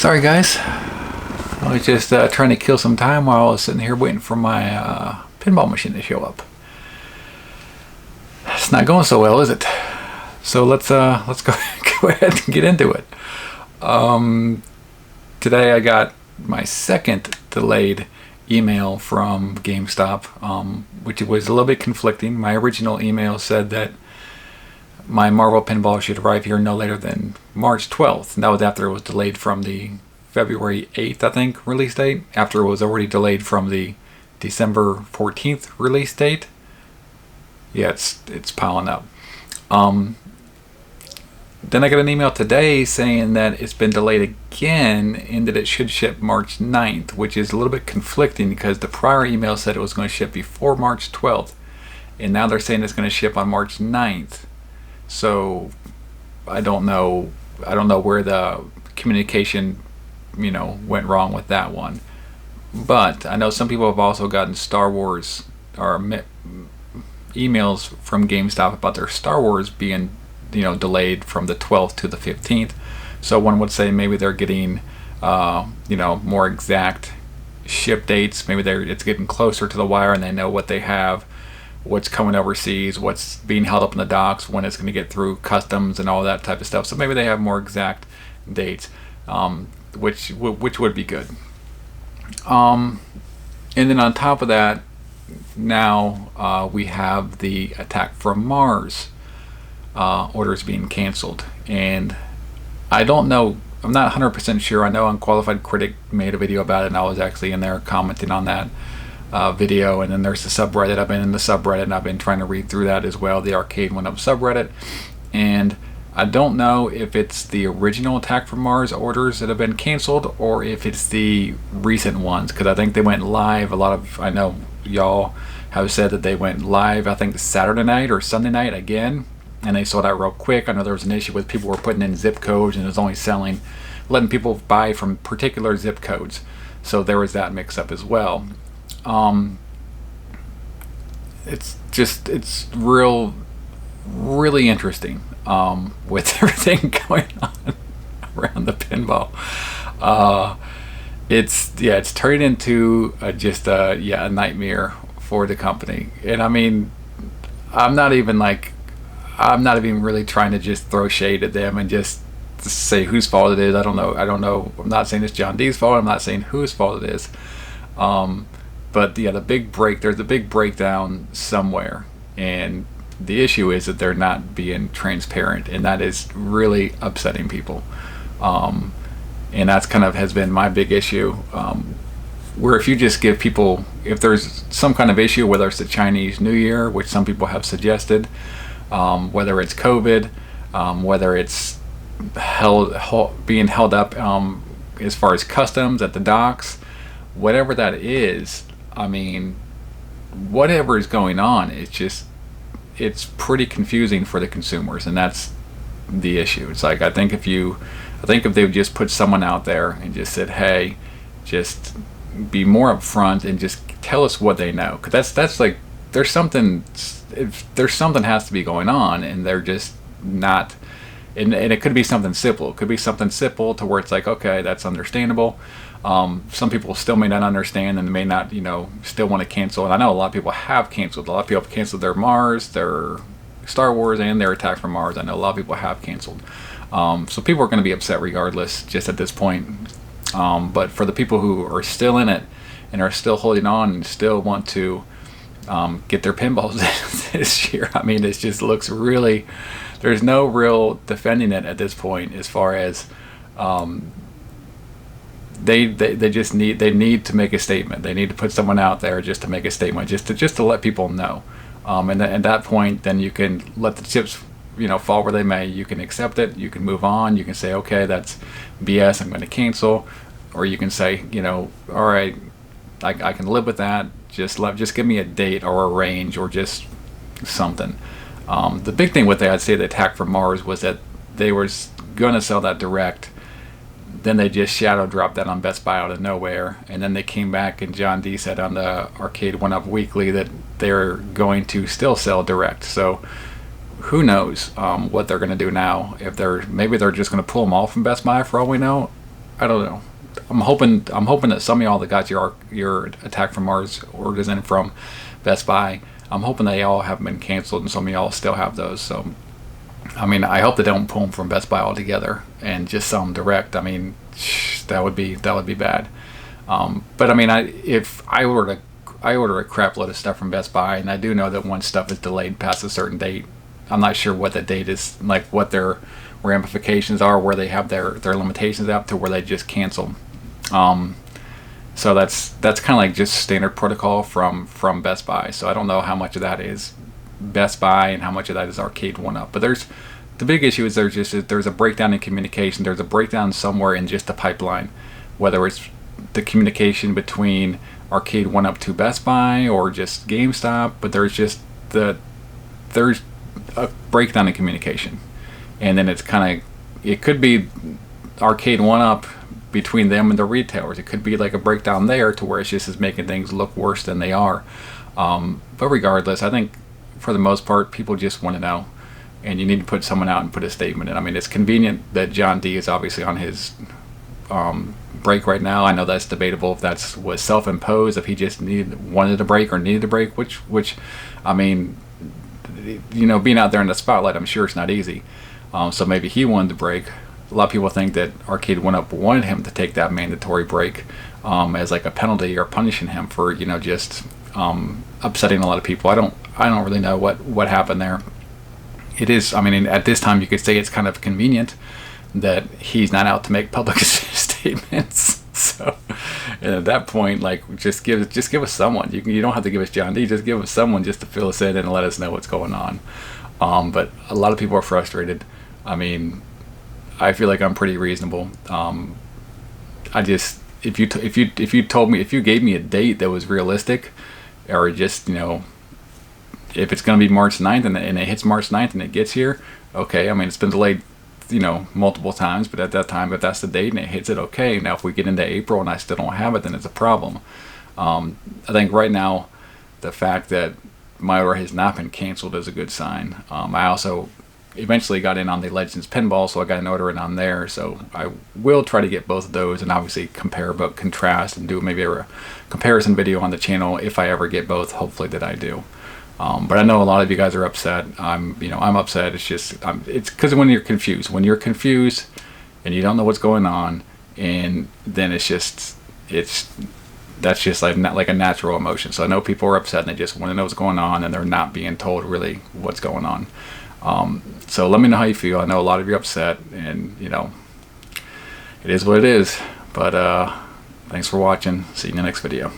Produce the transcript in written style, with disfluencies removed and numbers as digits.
Sorry guys, I was just trying to kill some time while I was sitting here waiting for my pinball machine to show up. It's not going so well, is it? So let's go, go ahead and get into it. Today I got my second delayed email from GameStop, which was a little bit conflicting. My original email said that my Marvel pinball should arrive here no later than March 12th. And that was after it was delayed from the February 8th, I think, release date. After it was already delayed from the December 14th release date. Yeah, it's piling up. Then I got an email today saying that it's been delayed again and that it should ship March 9th, which is a little bit conflicting because the prior email said it was going to ship before March 12th. And now they're saying it's going to ship on March 9th. So I don't know where the communication, went wrong with that one. But I know some people have also gotten Star Wars or emails from GameStop about their Star Wars being, delayed from the 12th to the 15th. So one would say maybe they're getting, more exact ship dates. Maybe it's getting closer to the wire and they know what they have, what's coming overseas, what's being held up in the docks, when it's going to get through customs and all that type of stuff. So maybe they have more exact dates, which would be good. And then on top of that, now we have the Attack from Mars orders being canceled. And I don't know, I'm not 100% sure. I know Unqualified Critic made a video about it and I was actually in there commenting on that video. And then there's the subreddit. I've been in the subreddit and I've been trying to read through that as well, the Arcade1Up subreddit. And I don't know if it's the original Attack from Mars orders that have been canceled or if it's the recent ones, because I think they went live. I know y'all have said that they went live, I think Saturday night or Sunday night again, and they sold out real quick. I know there was an issue with people were putting in zip codes and it was only letting people buy from particular zip codes. So there was that mix up as well. It's really interesting with everything going on around the pinball. It's turned into a nightmare for the company. And I mean, I'm not even really trying to just throw shade at them and just say whose fault it is. I don't know. I'm not saying it's John D's fault. I'm not saying whose fault it is. But there's a big breakdown somewhere, and the issue is that they're not being transparent, and that is really upsetting people. And that's has been my big issue. Where if you just give people, if there's some kind of issue, whether it's the Chinese New Year, which some people have suggested, whether it's COVID, whether it's being held up as far as customs at the docks, whatever that is, I mean, whatever is going on, it's pretty confusing for the consumers, and that's the issue. It's like, I think if they would just put someone out there and just said, hey, just be more upfront and just tell us what they know, because that's like, there's something has to be going on, and they're just not. And it could be something simple. It could be something simple to where it's like, okay, that's understandable. Some people still may not understand and may not, still want to cancel. And I know a lot of people have canceled. A lot of people have canceled their Mars, their Star Wars, and their Attack from Mars. I know a lot of people have canceled. So people are going to be upset regardless, just at this point. But for the people who are still in it and are still holding on and still want to get their pinballs this year, I mean, it just looks really. There's no real defending it at this point, as far as they need to make a statement. They need to put someone out there just to make a statement, just to let people know. And at that point, then you can let the chips, fall where they may. You can accept it. You can move on. You can say, okay, that's BS. I'm going to cancel, or you can say, all right, I can live with that. Just give me a date or a range or just something. The big thing with I'd say the Attack from Mars was that they were going to sell that direct. Then they just shadow dropped that on Best Buy out of nowhere. And then they came back and John D said on the Arcade1Up Weekly that they're going to still sell direct. So who knows what they're going to do now. Maybe they're just going to pull them all from Best Buy for all we know. I don't know. I'm hoping that some of y'all that got your Attack from Mars orders in from Best Buy, I'm hoping they all haven't been canceled, and some of y'all still have those. So, I mean, I hope they don't pull them from Best Buy altogether and just sell them direct. I mean, that would be bad. But I mean, if I order a crap load of stuff from Best Buy, and I do know that once stuff is delayed past a certain date, I'm not sure what the date is, like what their ramifications are, where they have their limitations up to where they just cancel. So that's kind of like just standard protocol from Best Buy. So I don't know how much of that is Best Buy and how much of that is Arcade1Up. But the big issue is there's a breakdown in communication. There's a breakdown somewhere in just the pipeline, whether it's the communication between Arcade1Up to Best Buy or just GameStop. But there's a breakdown in communication, and then it could be Arcade1Up between them and the retailers. It could be like a breakdown there to where it's just is making things look worse than they are. But regardless, I think for the most part, people just want to know, and you need to put someone out and put a statement in. I mean, it's convenient that John D is obviously on his break right now. I know that's debatable if was self-imposed, if he just wanted a break or needed a break, which I mean, you know, being out there in the spotlight, I'm sure it's not easy. So maybe he wanted to break. A lot of people think that Arcade1Up wanted him to take that mandatory break as like a penalty or punishing him for, you know, just upsetting a lot of people. I don't really know what happened there. It is, I mean, at this time you could say it's kind of convenient that he's not out to make public statements. So at that point, like, just give us someone. You don't have to give us John D. Just give us someone just to fill us in and let us know what's going on. But a lot of people are frustrated. I mean, I feel like I'm pretty reasonable. I just, if you gave me a date that was realistic, or just, you know, if it's going to be March 9th and it hits March 9th and it gets here, okay. I mean, it's been delayed, you know, multiple times, but at that time, if that's the date and it hits it, okay. Now, if we get into April and I still don't have it, then it's a problem. I think right now, the fact that my order has not been canceled is a good sign. I also eventually got in on the Legends Pinball, so I got an order in on there. So I will try to get both of those and obviously compare, but contrast, and do maybe a comparison video on the channel if I ever get both. Hopefully that I do. But I know a lot of you guys are upset. I'm upset. It's just, it's because when you're confused and you don't know what's going on, and then that's just like a natural emotion. So I know people are upset and they just want to know what's going on, and they're not being told really what's going on. So let me know how you feel. I know a lot of you are upset, and, you know, it is what it is. But thanks for watching. See you in the next video.